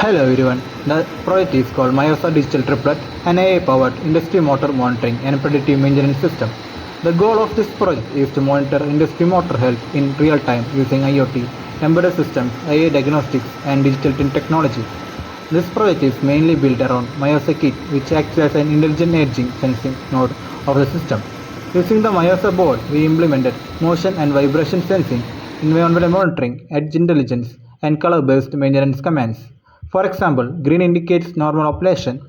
Hello everyone, the project is called MYOSA Digital Triplet, an AI-powered industry motor monitoring and predictive maintenance system. The goal of this project is to monitor industry motor health in real time using IoT, embedded systems, AI diagnostics, and digital twin technology. This project is mainly built around MYOSA Kit, which acts as an intelligent edging sensing node of the system. Using the MYOSA board, we implemented motion and vibration sensing, environmental monitoring, edge intelligence, and color-based maintenance commands. For example, green indicates normal operation,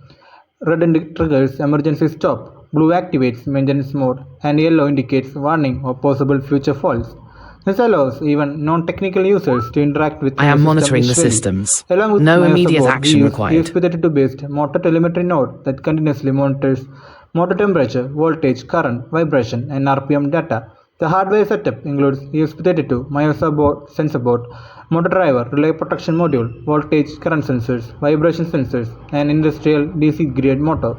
red triggers emergency stop, blue activates maintenance mode, and yellow indicates warning of possible future faults. This allows even non-technical users to interact with I am the monitoring the visually. systems. Along with No MYOSA immediate board, action we use required. ESP32-based motor telemetry node that continuously monitors motor temperature, voltage, current, vibration, and RPM data. The hardware setup includes ESP32, MYOSA board, sensor board, motor driver, relay protection module, voltage, current sensors, vibration sensors, and industrial DC-grade motor.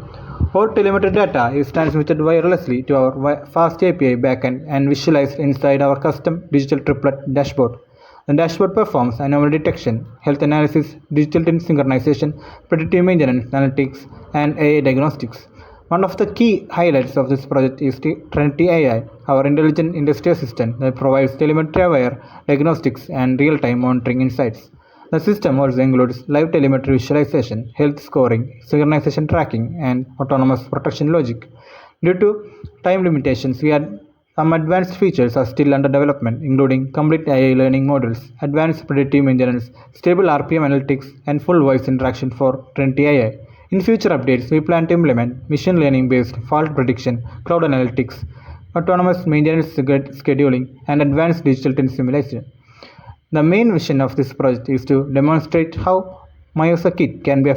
All telemetry data is transmitted wirelessly to our FastAPI backend and visualized inside our custom digital triplet dashboard. The dashboard performs anomaly detection, health analysis, digital twin synchronization, predictive maintenance analytics, and AI diagnostics. One of the key highlights of this project is TRINITY AI, our intelligent industrial assistant that provides telemetry-aware diagnostics and real-time monitoring insights. The system also includes live telemetry visualization, health scoring, synchronization tracking, and autonomous protection logic. Due to time limitations, some advanced features are still under development, including complete AI learning modules, advanced predictive maintenance, stable RPM analytics, and full voice interaction for TRINITY AI. In future updates, we plan to implement machine learning-based fault prediction, cloud analytics, autonomous maintenance scheduling, and advanced digital twin simulation. The main vision of this project is to demonstrate how MYOSA Kit can be